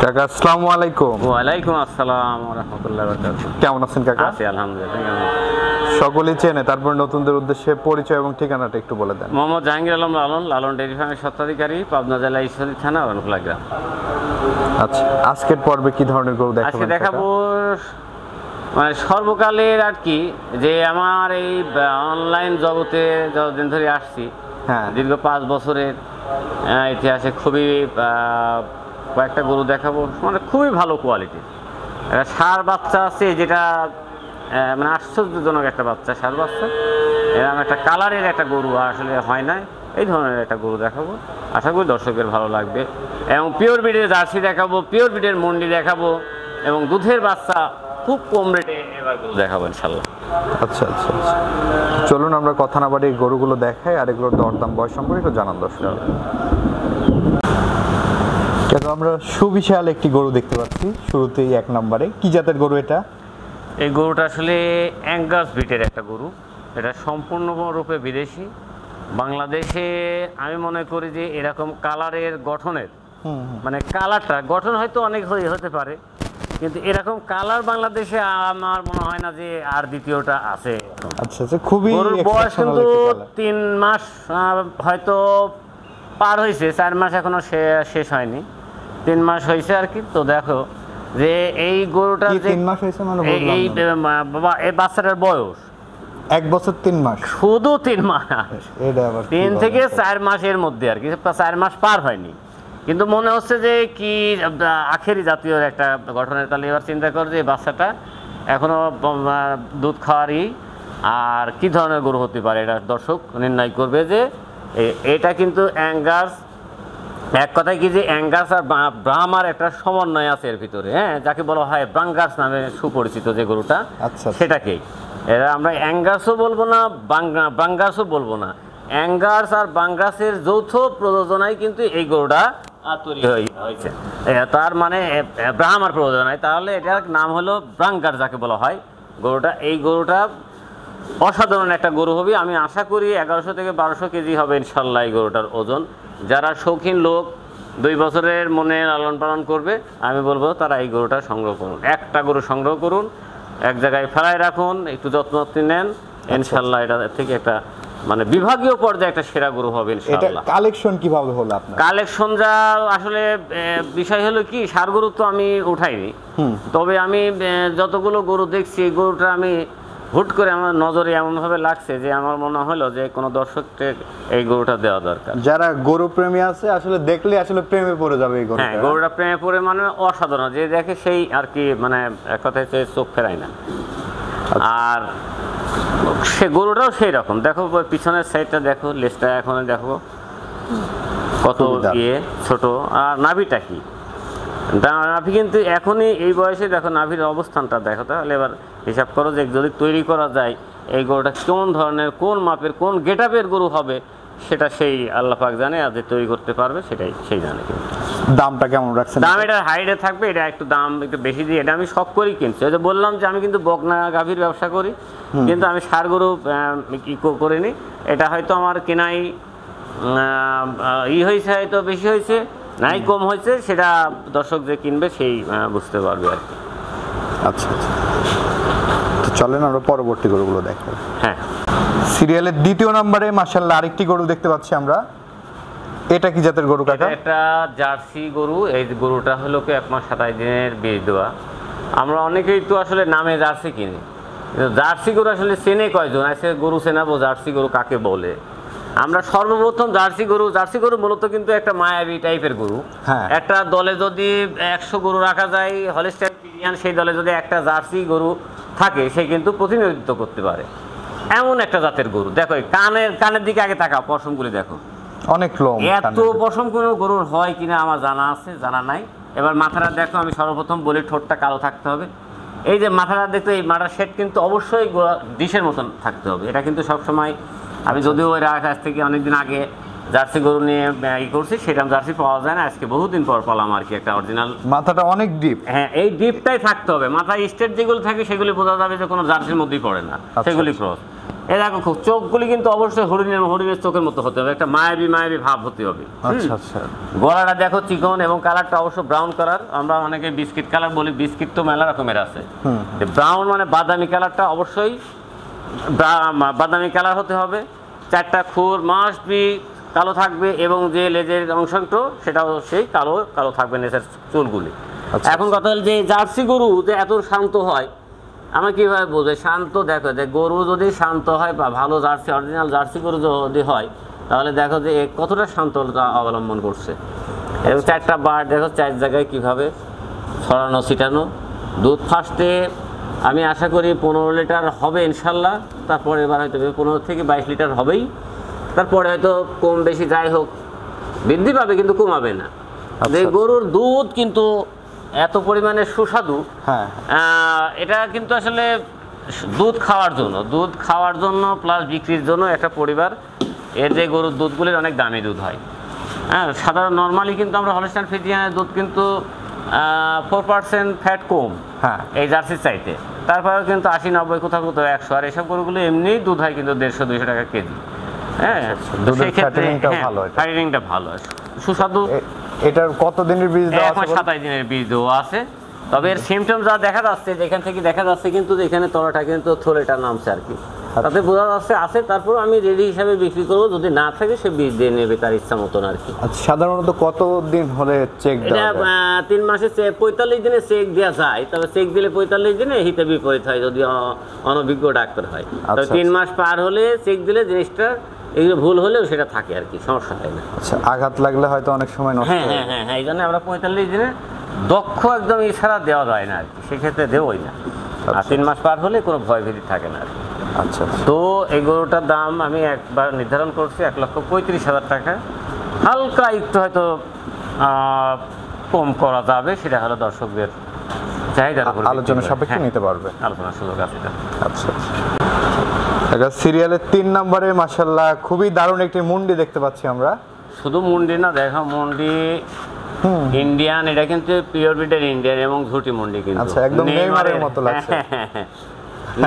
কাকা আসসালামু আলাইকুম। ওয়ালাইকুম আসসালাম ওয়া রাহমাতুল্লাহি ওয়া বারাকাতুহু। কেমন আছেন কাকা? আছি আলহামদুলিল্লাহ। সকলেই চেনে, তারপর নতুনদের উদ্দেশ্যে পরিচয় এবং ঠিকানাটা একটু বলে দেন। মোহাম্মদ জাহাঙ্গীর আলম লালন, লালন ডেইরি ফার্মের স্বত্বাধিকারী, পাবনা জেলা ঈশ্বরদী থানা, রনখোলা গ্রাম। আচ্ছা, আজকের পর্বে কি ধরনের গরু দেখাবেন? আজকে দেখাবো মানে সর্বকালের আর কি, যে আমার এই অনলাইন জগতে যতদিন ধরে আসছি, হ্যাঁ, দীর্ঘ 5 বছরের ইতিহাসে খুবই কয়েকটা গরু দেখাবো, মানে খুবই ভালো কোয়ালিটি। ষাঁড় বাচ্চা আছে, যেটা মানে আশ্চর্যজনক একটা বাচ্চা, ষাঁড় বাচ্চা। এরকম একটা কালারের একটা গরু আসলে হয় না, এই ধরনের একটা গরু দেখাবো। আশা করি দর্শকের ভালো লাগবে। এবং পিওর ব্রিডের জার্সি দেখাবো, পিওর ব্রিডের মন্ডি দেখাবো, এবং দুধের বাচ্চা খুব কম রেটে এবার গরু দেখাবো ইনশাল্লাহ। আচ্ছা আচ্ছা আচ্ছা, চলুন আমরা কথা না বাড়ি গরুগুলো দেখাই আর এগুলোর দরদাম বয়স সম্পর্কে একটু জানান দর্শক। কেন আমরা সুবিশাল একটি গরু দেখতে পাচ্ছি শুরুতেই 1 নম্বরে। কি জাতের গরু এটা? এই গরুটা আসলে অ্যাঙ্গাস ব্রিডের একটা গরু। এটা সম্পূর্ণরূপে বিদেশি। বাংলাদেশে আমি মনে করি যে এরকম কালারের গঠনের, মানে কালারটা গঠন হয়তো অনেক হতে পারে, কিন্তু এরকম কালার বাংলাদেশে আমার মনে হয় না যে আর দ্বিতীয়টা আছে। আচ্ছা আচ্ছা, খুবই গরুর বয়স কিন্তু 3 মাস হয়তো পার হয়েছে, 4 মাস এখনো শেষ হয়নি, 3 মাস হয়েছে আর কি। তো দেখো যে এই গরুটা 3 মাস হয়েছে, মানে এই বাবা এই বাচ্চাটার বয়স 1 বছর 3 মাস, শুধু 3 মাস, এটা আবার 3 থেকে 4 মাসের মধ্যে আর কি, 4 মাস পার হয়নি, কিন্তু মনে হচ্ছে যে কি আখেরি জাতীয় একটা গঠনের। তাহলে এবার চিন্তা কর যে বাচ্চাটা এখনো দুধ খাওয়ারই, আর কি ধরনের গরু হতে পারে এটা দর্শক নির্ণয় করবে। যে এটা কিন্তু অ্যাঙ্গাস, এক কথায় কি যে অ্যাঙ্গাস আর ব্রাহ্মার একটা সমন্বয় আছে এর ভিতরে, হ্যাঁ, যাকে বলা হয় ব্রাঙ্গাস নামে সুপরিচিত যে গরুটা, সেটাকেই এরা আমরা অ্যাঙ্গাসও বলবো না, ব্রাঙ্গাসও বলবো না, অ্যাঙ্গাস আর ব্রাঙ্গাসের যৌথ প্রযোজনায় কিন্তু এই গরুটা তৈরি হয়েছে। তার মানে ব্রাহ্মার প্রযোজনায়, তাহলে এটার নাম হলো ব্রাঙ্গার যাকে বলা হয় গরুটা। এই গরুটা অসাধারণ একটা গরু হবে। আমি আশা করি 1100 থেকে 1200 কেজি হবে ইনশাল্লাহ এই গরুটার ওজন। যারা শৌখিন লোক 2 বছরের মনে লালন পালন করবে, আমি বলবো তারা এই গরুটা সংগ্রহ করুন। একটা গরু সংগ্রহ করুন, এক জায়গায় ফেলায় রাখুন, একটু যত্ন নেন, ইনশাল্লাহ এটা থেকে একটা মানে বিভাগীয় পর্যায়ে একটা সেরা গরু হবে ইনশাআল্লাহ। কালেকশন কিভাবে হলো আপনার? কালেকশন যা আসলে বিষয় হলো কি, ষাঁড় গরু তো আমি উঠাইনি, তবে আমি যতগুলো গরু দেখছি, এই গরুটা আমি হুট করে আমার নজরে এমনভাবে লাগছে যে আমার মনে হলো যে কোনো দর্শককে এই গরুটা দেওয়া দরকার। যারা গরু প্রেমী আছে আসলে দেখলে আসলে প্রেমে পড়ে যাবে এই গরুটা। হ্যাঁ, গরুটা প্রেমে পড়ে মানে অসাধারণ, যে দেখে সেই আর কি, মানে এক কথায় চোখ ফেরায় না। আর সে গরুটাও সেই রকম, দেখো পিছনের সাইডটা দেখো, লেজটা এখন দেখো কত ছোট, আর নাভিটা কি, নাভি কিন্তু এখনই এই বয়সে দেখো নাভির অবস্থানটা দেখো। তাহলে এবার হিসাব করো যে যদি তৈরি করা যায় এই গরুটা কোন ধরনের, কোন মাপের, কোন গেটআপের গরু হবে, সেটা সেই আল্লাহ পাক জানে, আর যে তৈরি করতে পারবে সেটাই সেই জানে। দামটা কেমন রাখছেন? দাম এটা হাইডে থাকবে, এটা একটু দাম একটু বেশি দিয়ে, এটা আমি শখ করেই কিনছি। ওই যে বললাম যে আমি কিন্তু বকনা গাভীর ব্যবসা করি, কিন্তু আমি ষাঁড় গরু করিনি। এটা হয়তো আমার কেনাই হয়েছে, হয়তো বেশি হয়েছে, নাই কম হয়েছে, সেটা দর্শক যে কিনবে সেই বুঝতে পারবে আর কি। আচ্ছা আচ্ছা, তো চলেন আমরা পরবর্তী গরুগুলো দেখব। হ্যাঁ, সিরিয়ালের 2য় নম্বরে মাশাআল্লাহ আরেকটি গরু দেখতে পাচ্ছি আমরা। এটা কি জাতের গরু কাকা? এটা জার্সি গরু। এই গরুটা হলো 1 মাস 27 দিনের বীজ দেওয়া। আমরা অনেকেই তো আসলে নামে জার্সি কিনি, জার্সি গরু আসলে চেনে কয়জন? আজকে গরু চেনাবো জার্সি গরু কাকে বলে। আমরা সর্বপ্রথম জার্সি গরু মূলত কিন্তু একটা মায়াবী টাইপের গরু। একটা দলে যদি 100 গরু রাখা যায় হলিস্টাইন ফ্রিজিয়ান, সেই দলে যদি একটা জার্সি গরু থাকে, সে কিন্তু প্রতিনিধিত্ব করতে পারে, এমন একটা জাতের গরু। দেখো কানের দিকে আগে তাকাও, পশমগুলি দেখো, অনেক লোম। এত পশম কোনো গরুর হয় কিনা আমার জানা আছে, জানা নাই। এবার মাথাটা দেখো, আমি সর্বপ্রথম বলি ঠোঁটটা কালো থাকতে হবে। এই যে মাথাটা দেখতো, এই মাথার শেড কিন্তু অবশ্যই ডিশের মতন থাকতে হবে। এটা কিন্তু সবসময় আমি যদিও ওই কাছ থেকে অনেকদিন আগে জার্সি গরু নিয়ে করছি, সেটা জার্সি পাওয়া যায় না, আজকে বহুদিন পর পেলাম আর কি একটা অরিজিনাল। মাথাটা অনেক ডিপ। হ্যাঁ, এই ডিপটাই থাকতে হবে। মাথায় স্টেট যেগুলো থাকে সেগুলি বোঝা যাবে যে কোনো জার্সির মধ্যেই পড়ে না, সেগুলি ক্রস। এই দেখো চোখগুলি কিন্তু অবশ্যই হরিণের চোখের মতো হতে হবে, একটা মায়াবী ভাব হতে হবে। আচ্ছা আচ্ছা। গলাটা দেখো চিকন এবং কালারটা অবশ্য ব্রাউন কালার, আমরা অনেকে বিস্কিট কালার বলি, বিস্কিট তো মেলা রকমের আছে। ব্রাউন মানে বাদামি কালারটা অবশ্যই বাদামি কালার হতে হবে। 4টা খুর মাস্ট বি কালো থাকবে এবং যে লেজের অংশটো সেটাও সেই কালো থাকবে লেজের চুলগুলি। এখন কথা হল যে জার্সি গরু যে এত শান্ত হয়, আমরা কীভাবে বুঝবো শান্ত? দেখো যে গরু যদি শান্ত হয় বা ভালো জার্সি অরিজিনাল জার্সি গরু যদি হয়, তাহলে দেখো যে কতটা শান্ততা অবলম্বন করছে। এবং 4টা বার দেখো 4 জায়গায় কীভাবে ছড়ানো ছিটানো। দুধ ফার্স্টে আমি আশা করি 15 লিটার হবে ইনশাল্লাহ, তারপরে এবার হয়তো 15 থেকে 22 লিটার হবেই, তারপরে হয়তো কম বেশি যাই হোক বৃদ্ধি পাবে কিন্তু কমাবে না। যে গরুর দুধ কিন্তু এত পরিমাণে সুস্বাদু, এটা কিন্তু আসলে দুধ খাওয়ার জন্য প্লাস বিক্রির জন্য একটা পরিবার এর যে গরুর দুধগুলির অনেক দামি দুধ হয়। হ্যাঁ, সাধারণ নর্মালি কিন্তু আমরা হলস্টাইন ফ্রিজিয়ানের দুধ কিন্তু 4% ফ্যাট কম এই জার্সির চাইতে, তারপরেও কিন্তু 80-90 কোথাও 100, আর এসব গরুগুলো এমনিই দুধ হয় কিন্তু 150-200 টাকা কেজি। হ্যাঁ, সেই ক্ষেত্রে ফ্যাটিংটা ভালো, সুস্বাদু। এটার কত দিনের বীজ দেওয়া আছে? 27 দিনের বীজ দেওয়া আছে। তবে এর সিমটম যা দেখা যাচ্ছে, যেখান থেকে দেখা যাচ্ছে কিন্তু এখানে তলাটা কিন্তু থলেটা নামছে আর কি, তাতে বোঝা যাচ্ছে আছে। তারপর আমি রেডি হিসাবে বিক্রি করবো, যদি না থাকে সে বীজ দিয়ে নেবে তার ইচ্ছা মতন আর কি। সাধারণত কত দিন হলে চেক দেওয়া যায়? 3 মাসে 45 দিনে চেক দেওয়া যায়, তবে চেক দিলে 45 দিনে হিতে বিপরীত হয় যদি অনভিজ্ঞ ডাক্তার হয়। তবে 3 মাস পার হলে চেক দিলে জিনিসটা এগুলো ভুল হলেও সেটা থাকে আর কি, সমস্যা হয় না। আচ্ছা, আঘাত লাগলে হয়তো অনেক সময় নষ্ট হয়। হ্যাঁ, এই জন্য আমরা 45 দিনে দক্ষ একদম এছাড়া দেওয়া যায় না আর কি, সেক্ষেত্রে দেওয়াই না। আর 3 মাস পার হলে কোনো ভয় ভীতি থাকে না আর কি। আচ্ছা, তো এই গরুটার দাম আমি একবার নির্ধারণ করছি 1,35,000 টাকা। হালকা একটু হয়তো কম করা যাবে, সেটা হলো দর্শকদের চাহিদার উপর আলোচনা সাপেক্ষে নিতে পারবে, আলোচনার সুযোগ আছে। আচ্ছা আচ্ছা। সিরিয়ালের 3 নম্বরে মাশাআল্লাহ খুবই দারুণ একটি মুন্ডি দেখতে পাচ্ছি আমরা। শুধু মুন্ডি না, দেখো মুন্ডি ইন্ডিয়ান, এটা কিন্তু পিওর ব্রিডের ইন্ডিয়ান এবং ঝুটি মুন্ডি কিন্তু। আচ্ছা, একদম নেইমারের মতো লাগছে।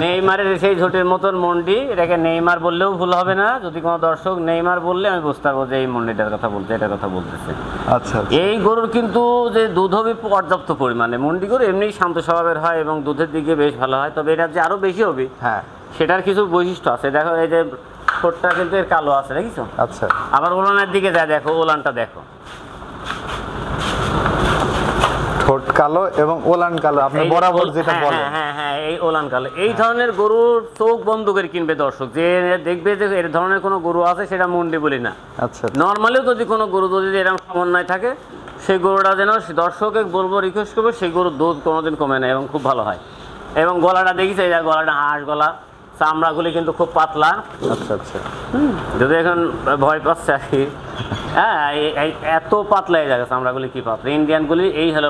নেইমারের সেই ঝুটির মতন মুন্ডি, এটাকে নেইমার বললেও ভুল হবে না। যদি কোনো দর্শক নেইমার বললে আমি বুঝতে পারবো যে এই মুন্ডিটার কথা বলতে, এটার কথা বলতেছে। আচ্ছা, এই গরুর কিন্তু যে দুধ হবে পর্যাপ্ত পরিমাণে। মুন্ডি গরু এমনি শান্ত স্বভাবের হয় এবং দুধের দিকে বেশ ভালো হয়, তবে এটা যে আরো বেশি হবে সেটার কিছু বৈশিষ্ট্য আছে। দেখো এই যে ঠোঁটটা কিন্তু এর কালো আছে, দেখিছো? আচ্ছা, আবার ওলানের দিকে যায়, দেখো ওলানটা দেখো, ঠোঁট কালো এবং ওলান কালো, আপনি বরাবর যেটা বলেন। হ্যাঁ, এই ওলান কালো। এই ধরনের গরুর চোখ বন্ধ করে কিনবে দর্শক, যে দেখবে যে এর ধরনের কোনো গরু আছে, সেটা মুন্ডি বলি না। আচ্ছা, নর্মালিও যদি কোনো গরু যদি এরকম সমন্বয় থাকে, সেই গরুটা যেন দর্শকে বলবো, রিকোয়েস্ট করবো, সেই গরুর দুধ কোনোদিন কমে না এবং খুব ভালো হয়। এবং গলাটা দেখিস, এই গলাটা হাঁস গলা, চামড়াগুলি কিন্তু খুব পাতলা। আচ্ছা আচ্ছা, যদি এখন ভয় পাচ্ছে আর কি, হ্যাঁ, এত পাতলা এই জায়গা চামড়াগুলি কি পাতলা। ইন্ডিয়ানগুলি এই হলো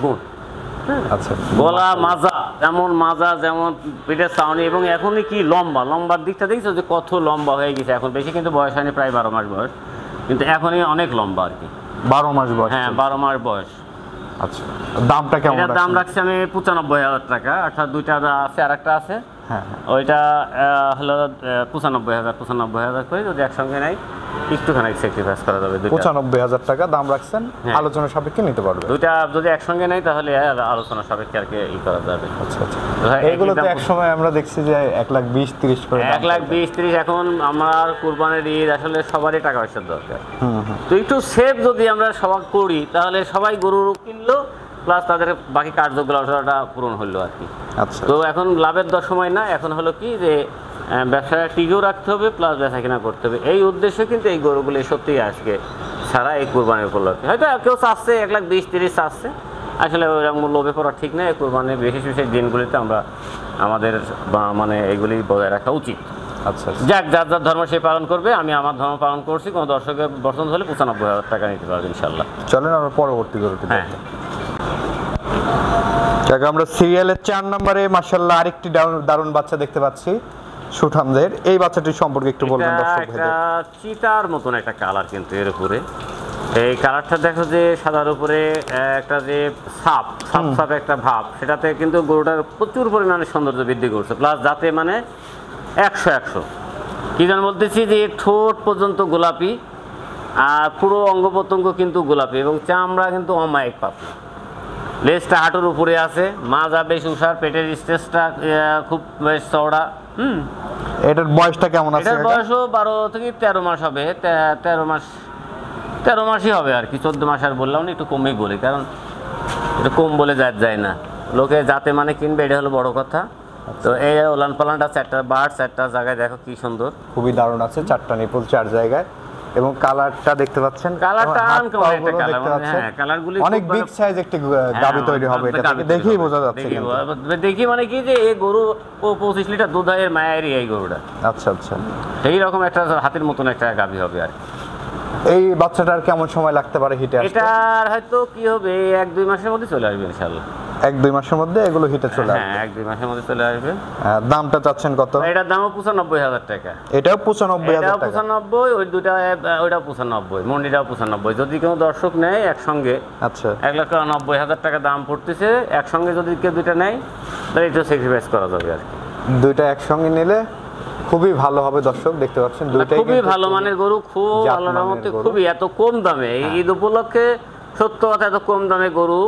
গুণ। আচ্ছা, গলা মাজা যেমন পিঠের ছাউনি, এবং এখনই কি লম্বার দিকটা দেখছো যে কত লম্বা হয়ে গেছে। এখন বেশি কিন্তু বয়স হয়নি, প্রায় 12 মাস বয়স, কিন্তু এখনই অনেক লম্বা আর কি। 12 মাস বয়স? হ্যাঁ, 12 মাস বয়স। আচ্ছা, দামটা কেমন? এটার দাম রাখছি আমি 95,000 টাকা, অর্থাৎ 2টা আছে, আর একটা আছে। হ্যাঁ, ওইটা হলো 95,000 করে, যদি একসঙ্গে নেই একটুখানি স্যাক্রিফাইস করা যাবে। 95,000 টাকা দাম রাখছেন, আলোচনা সাপেক্ষে নিতে পারবে। দুইটা যদি একসঙ্গে নেই তাহলে আলোচনা সাপেক্ষে আর কি ই করা যাবে। আচ্ছা আচ্ছা, এইগুলো তো এক সময় আমরা দেখছি যে 1,20,30 করে, 1,20,30। এখন আমার কুরবানির ঈদ, আসলে সবারই টাকা পয়সার দরকার। তো একটু সেভ যদি আমরা সবাই করি, তাহলে সবাই গরু কিনলো, প্লাস তাদের বাকি কার্যকলাপটা পূরণ হলো আর কি। আচ্ছা, তো এখন লাভের সময় না, এখন হলো কি যে ব্যবসাটা টিকেও রাখতে হবে, প্লাস বেচা কিনা করতে হবে। এই উদ্দেশ্যে কিন্তু এই গরুগুলি সত্যিই আজকে ছাড়া এই কোরবানির উপলক্ষে হয়তো কেউ চাচ্ছে 1,20,30 চাচ্ছে, আসলে ওইরকম লোভে পড়া ঠিক নয়। কোরবানির বিশেষ দিনগুলিতে আমরা আমাদের মানে এইগুলি বজায় রাখা উচিত। আচ্ছা, যাক, যার যার ধর্ম সে পালন করবে, আমি আমার ধর্ম পালন করছি। কোনো দর্শকের পছন্দ হলে 95,000 টাকা নিতে পারবে ইনশাল্লাহ। চলেন আমরা পরবর্তী গরুটি দেখি। আমরা সিরিয়ালের 4 নম্বরে মাশাআল্লাহ আরেকটি দারুণ বাচ্চা দেখতে পাচ্ছি, সুঠামদের। এই বাচ্চাটির সম্পর্কে একটু বলবেন দর্শক ভাইদের? চিতার মতন একটা কালার, কিন্তু এর উপরে এই কালারটা দেখো যে সাদার উপরে একটা যে সাপ একটা ভাব, সেটাতে কিন্তু গরুটার প্রচুর পরিমাণে সৌন্দর্য বৃদ্ধি করছে। প্লাস যাতে মানে 100 কি যেন বলতেছি যে ঠোঁট পর্যন্ত গোলাপি, আর পুরো অঙ্গ প্রত্যঙ্গ কিন্তু গোলাপি, এবং চামড়া কিন্তু অমায়িক পাতলা। লেজটা হাঁটুর উপরে আছে, মাজা বেশ উষার, পেটের স্টেজটা খুব বেশ চওড়া। এটার বয়সটা কেমন আছে? এটার বয়সও 12 থেকে 13 মাস হবে। 13 মাসই হবে আর কি, 14 মাস আর বললাম না, একটু কমই বলি, কারণ একটু কম বলে যায় না, লোকে যাতে মানে কিনবে, এটা হলো বড় কথা। তো এই ওলান পালানটা 4টা বার্ড 4টা জায়গায় দেখো কি সুন্দর, খুবই দারুণ আছে, 4টা নিপুল 4 জায়গায়, এবং কালারটা দেখতে পাচ্ছেন, কালারটা আনকমন একটা কালার, দেখতে পাচ্ছেন হ্যাঁ কালারগুলি অনেক বিগ সাইজ একটি গাবি তৈরি হবে, এটা থেকে দেখেই বোঝা যাচ্ছে। দেখি মানে কি যে এই গরু 25 লিটার দুধ হয়, এর মায়েরই এই গরুটা। আচ্ছা আচ্ছা, সেই রকম একটা হাতির মতন একটা গাবি হবে আর কি। এই বাচ্চাটার কেমন সময় লাগতে পারে হিটে আসতে? এটার হয়তো কি হবে 1-2 মাসের মধ্যে চলে আসবে ইনশাআল্লাহ। 1-2 মাসের মধ্যে এগুলো হিটে চলে আসবে? হ্যাঁ 1-2 মাসের মধ্যে চলে আসবে। দামটা চাচ্ছেন কত? এটার দামও 95,000 টাকা। এটাও 95,000 টাকা? 95, ওই দুটা, ওইটাও 95, মন্ডিটাও 95। যদি কোনো দর্শক নেয় একসঙ্গে, আচ্ছা, 1,90,000 টাকা দাম পড়তেছে। একসঙ্গে যদি কেউ দুইটা নেয় তাহলে একটু স্যাক্রিফাইস করা যাবে আর কি। দুইটা একসঙ্গে নিলে খুবই ভালো হবে। দর্শক দেখতে পাচ্ছেন দুইটাই খুবই ভালো মানের গরু, খুব আল্লাহর রহমতে খুবই এত কম দামে, ঈদ উপলক্ষে সত্য কথা, এত কম দামে গরু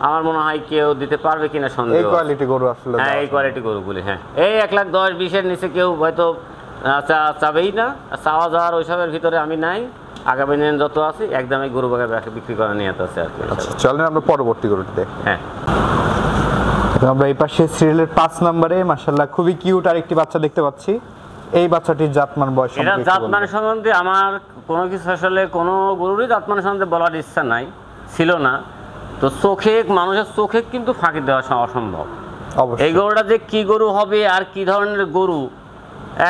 আমার মনে হয় কেউ দিতে পারবে কিনা সন্দেহ। এই কোয়ালিটি গরু আসলে, হ্যাঁ এই কোয়ালিটি গরুগুলি, হ্যাঁ এই 1,10,20 এর নিচে কেউ হয়তো চাবেই না, চাওয়া যাওয়ার ওইসবের ভিতরে আমি নাই। আগামী দিন যত আছে একদমই গরু বাগে বিক্রি করা নিয়ে আছে আর কি। আচ্ছা চলেন আমরা পরবর্তী গরুটি দেখি। হ্যাঁ আমরা এই পাশে সিরিয়ালের 5 নম্বরে মাশাআল্লাহ খুবই কিউট আরেকটি বাচ্চা দেখতে পাচ্ছি। এই বাচ্চাটির জাতমান বয়স এটা জাতমান সম্বন্ধে আমার কোনো কিছু আসলে কোনো গরুরই জাতমান সম্বন্ধে বলার ইচ্ছা নাই, ছিল না। তো চোখে, মানুষের চোখে কিন্তু ফাঁকি দেওয়া অসম্ভব। এই গরুটা যে কি গরু হবে আর কি ধরনের গরু,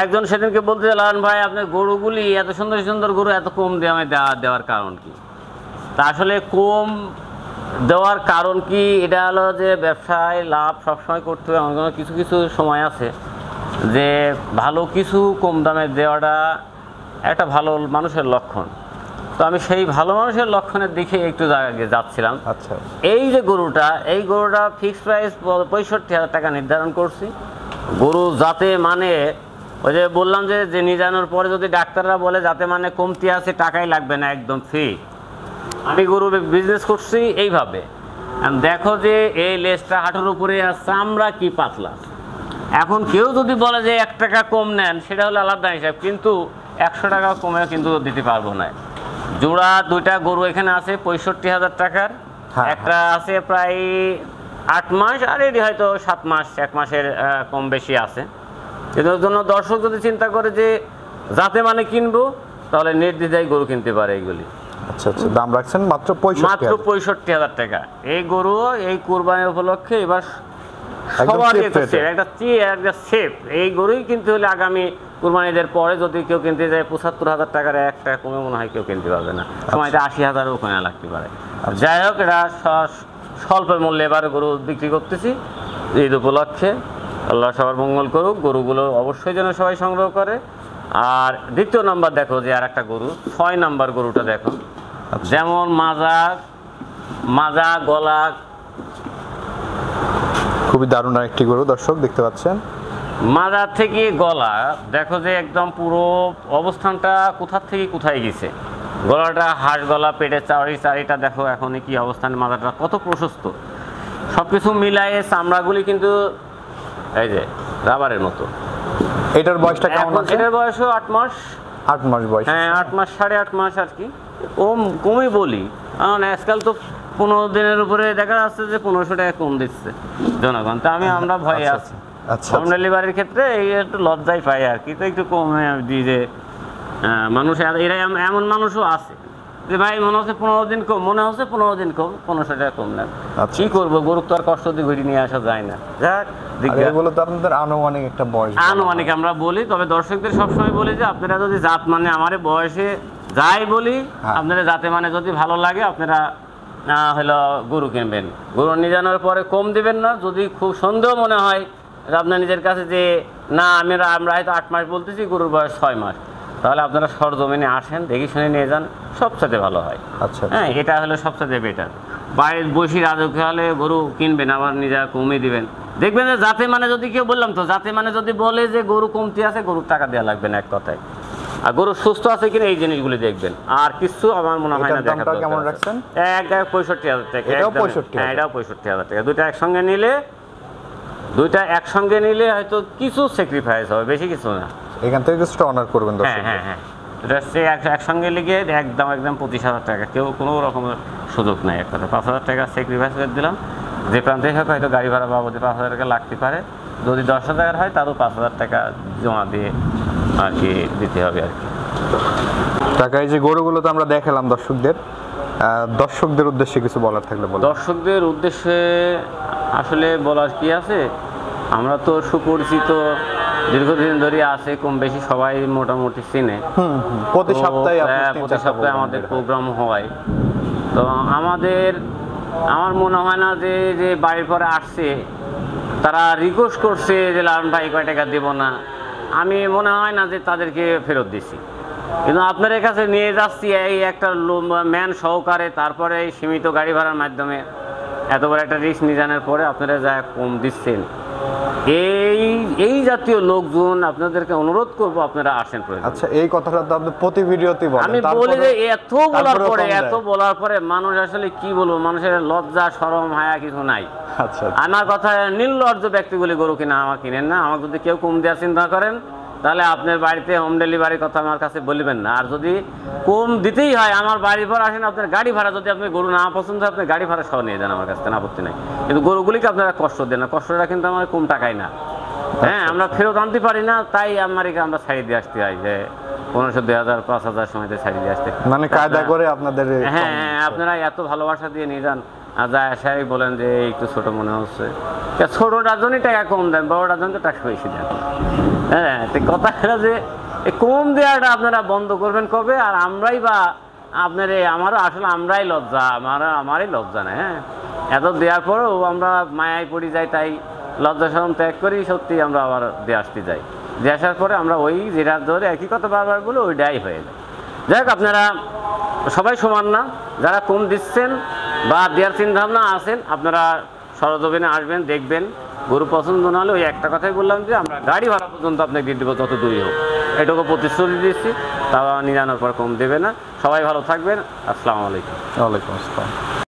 একজন সেদিনকে বলতে লালন ভাই আপনার গরুগুলি এত সুন্দর সুন্দর গরু এত কম দামে দেওয়ার কারণ কি? তা আসলে কম দেওয়ার কারণ কি, এটা হলো যে ব্যবসায় লাভ সবসময় করতে হবে, এমন কিছু কিছু সময় আছে যে ভালো কিছু কম দামে দেওয়াটা একটা ভালো মানুষের লক্ষণ। তো আমি সেই ভালো মানুষের লক্ষণের দিকে একটু যাচ্ছিলাম। আচ্ছা, এই যে গরুটা, এই গরুটা ফিক্সড প্রাইস 65,000 টাকা নির্ধারণ করছি। গরু যাতে মানে ওই যে বললাম যে নিয়ে যাওয়ার পরে যদি ডাক্তাররা বলে যাতে মানে কমতি আছে, টাকাই লাগবে না, একদম ফ্রি। আমি গরু বিজনেস করছি এইভাবে। দেখো যে এই লেজটা হাঁটুর উপরে আর চামড়া কি পাতলা। এখন কেউ যদি বলে যে 1 টাকা কম নেন, সেটা হলো আলাদা হিসাব, কিন্তু 100 টাকা কমেও কিন্তু দিতে পারবো না। জোড়া দুইটা গরু এখানে আছে 65,000 টাকার, একটা আছে প্রায় 8 মাস, আর এটি হয়তো 7 মাস, 1 মাসের কম বেশি আছে। এটার জন্য দর্শক যদি চিন্তা করে যে যাতে মানে কিনবো, তাহলে নির্দ্বিধায় গরু কিনতে পারে এইগুলি। আচ্ছা আচ্ছা, দাম রাখছেন মাত্র 65,000 টাকা। এই গরু এই কুরবানির উপলক্ষে এবার সবার একটা সেফ এই গরুই কিনতে হলে আগামী কুরবানিদের পরে যদি কেউ কিনতে যায় 75,000 টাকার একটা কমে মনে হয় কেউ কিনতে পারবে না, সময়টা 80,000ও কমে লাগতে পারে। যাই হোক, এটা স্বল্প মূল্যে এবার গরু বিক্রি করতেছি ঈদ উপলক্ষে। আল্লাহ সবার মঙ্গল করুক। গরুগুলো অবশ্যই যেন সবাই সংগ্রহ করে। আর দ্বিতীয় নাম্বার দেখো যে আর একটা গরু, 6 নাম্বার গরুটা দেখো, যেমন মাজা গলা, খুবই দারুণ একটি গরু দর্শক দেখতে পাচ্ছেন। মাজা থেকে গলা দেখো যে একদম পুরো অবস্থানটা কোথা থেকে কোথায় গেছে। গলাটা হাঁস গলা, পেটের চারিটা দেখো এখনই কি অবস্থানে, মাজাটা কত প্রশস্ত, সবকিছু মিলায়ে চামড়াগুলি কিন্তু এই যে রাবারের মতো। এটার বয়সটা কেমন আছে? এটার বয়সও 8 মাস। 8 মাস বয়স? হ্যাঁ 8 মাস, 8.5 মাস আর কি, কমই বলি, কারণ আজকাল তো 15 দিনের উপরে দেখা যাচ্ছে যে 1500 টাকা কম দিচ্ছে জনগণ। তা আমরা ভয়ে আছি। আচ্ছা, হোম ডেলিভারির ক্ষেত্রে এই একটু লজ্জাই পাই আর কি, তো একটু কমে দিই যে মানুষ, এরা এমন মানুষও আছে যে ভাই মনে হচ্ছে 15 দিন কম, 1500 টাকা কম নেন। কি করবো, গরু তো আর কষ্ট দিয়ে ঘুরি নিয়ে আসা যায় না। যাক, এগুলো তো আপনাদের আনুমানিক একটা বয়স, আনুমানিক আমরা বলি। তবে দর্শকদের সবসময় বলি যে আপনারা যদি জাত মানে আমার বয়সে যাই বলি, আপনারা জাতে মানে যদি ভালো লাগে আপনারা হলো গরু কিনবেন। গরু নিয়ে যাওয়ার পরে কম দিবেন না। যদি খুব সন্দেহ মনে হয় আপনার নিজের কাছে যে না আমরা হয়তো 8 মাস বলতেছি, গরুর বয়স 6 মাস, তাহলে আপনারা সরজমিনে আসেন, দেখে শুনে নিয়ে যান, সবচেয়ে ভালো হয়। আচ্ছা, হ্যাঁ এটা হলো সবচেয়ে বেটার। বাইরে বসি রাজকীয় হলে গরু কিনবেন, আবার নিজেরা কমিয়ে দিবেন, দেখবেন যে যাতে মানে যদি কেউ বললাম তো যাতে মানে যদি বলে যে গরু কমতি আছে, গরুর টাকা দেওয়া লাগবে না এক কথায়। আর গরু সুস্থ আছে কিনা এই জিনিসগুলি দেখবেন, আর কিছু আমার মনে হয় না দেখা দরকার। কেমন রাখছেন? 65,000 টাকা। এটাও 65,000? হ্যাঁ, এটাও 65,000 টাকা। দুইটা একসঙ্গে নিলে হয়তো কিছু স্যাক্রিফাইস হবে, বেশি কিছু না। এখান থেকে কিছুটা অনার করবেন দর্শক। হ্যাঁ, এটা হচ্ছে একসঙ্গে লিখে একদম 25,000 টাকা, কেউ কোনো রকমের সুযোগ নাই। এক কথা 5,000 টাকা স্যাক্রিফাইস করে দিলাম, যে প্রান্তে হোক হয়তো গাড়ি ভাড়া বাবদে 5,000 টাকা লাগতে পারে। যদি 10,000 হয় তারও 5,000 টাকা জমা দিয়ে আর কি দিতে হবে আর কি। টাকা এই যে গরুগুলো তো আমরা দেখালাম দর্শকদের উদ্দেশ্যে কিছু বলার থাকলে বলুন। দর্শকদের উদ্দেশ্যে আসলে বলার কি আছে, আমরা তো সুপরিচিত, দীর্ঘদিন ধরে আছে, কম বেশি সবাই মোটামুটি চিনে। প্রতি সপ্তাহে আমাদের প্রোগ্রাম হয়। তো আমার মনে হয় না যে বাড়ির পরে আসছে তারা রিকোয়েস্ট করছে যে লালন ভাই কয় টাকা দেবো না, আমি মনে হয় না যে তাদেরকে ফেরত দিছি। কিন্তু আপনাদের কাছে নিয়ে যাচ্ছি এই একটা ম্যান সহকারে, তারপরে এই সীমিত গাড়ি ভাড়ার মাধ্যমে এত বড় একটা রিস্ক নিজানের পরে আপনারা যা কম দিচ্ছেন, এই জাতীয় লোকজন আপনাদেরকে অনুরোধ করবো আপনারা আসেন। আচ্ছা, এই কথাটা তো আপনি প্রতি ভিডিওতেই বলেন। আমি বলি যে এত বলার পরে মানুষ আসলে কি বলবো, মানুষের লজ্জা শরম হায়া কিছু নাই। আচ্ছা, আমার কথা, নির্লজ্জ ব্যক্তিগুলি গরু কিনা আমার কিনেন না। আমাকে যদি কেউ কম দেওয়ার চিন্তা করেন তাহলে আপনার বাড়িতে হোম ডেলিভারির কথা আমার কাছে বলবেন না। আর যদি কম দিতেই হয় আমার বাড়ির পর আসেন, আপনার গাড়ি ভাড়া যদি আপনি গরু না পছন্দ হয় আপনি গাড়ি ভাড়া সহ নিয়ে যান আমার কাছ থেকে, আপত্তি নাই। কিন্তু গরুগুলিকে আপনারা কষ্ট দেন না, কষ্টটা কিন্তু আমার কম টাকায় না। হ্যাঁ, আমরা ফেরত আনতে পারি না, তাই আমরা ছাড়িয়ে দিয়ে আসতে হয় যে 1500, 2000, 5000 সময়তে ছাড়িয়ে দিয়ে আসতে, মানে কায়দা করে আপনাদের। হ্যাঁ, আপনারা এত ভালোবাসা দিয়ে নিয়ে যান, আর যা আসাই বলেন যে একটু ছোট মনে হচ্ছে, ছোটটার জন্যই টাকা কম দেন, বড়টার জন্য তো টাকা বেশি দেন। হ্যাঁ, কথা যে কম দেওয়াটা আপনারা বন্ধ করবেন কবে? আর আমরাই বা আমারও আসলে আমরাই লজ্জা, আমারই লজ্জা না। হ্যাঁ, এত দেওয়ার পরেও আমরা মায়ায় পড়ে যাই, তাই লজ্জা শরম ত্যাগ করি, সত্যি আমরা আবার দিয়ে আসতে যাই। দিয়ে আসার পরে আমরা ওই যেটা ধরে একই কথা বারবার বলে ওইটাই হয়ে যায়। যাই হোক, আপনারা সবাই সমান না, যারা কম দিচ্ছেন বা দেওয়ার চিন্তাভাবনা আছেন আপনারা সরজমিনে আসবেন, দেখবেন। গরু পছন্দ না হলে ওই একটা কথাই বললাম যে আমরা গাড়ি ভাড়া পর্যন্ত আপনাকে দিয়ে দেবো, যত দূরই হোক, এটুকু প্রতিশ্রুতি দিচ্ছি। তাও নিয়ে জানার পর কম দেবে না। সবাই ভালো থাকবেন। আসসালামু আলাইকুম। ওয়ালাইকুম আসসালাম।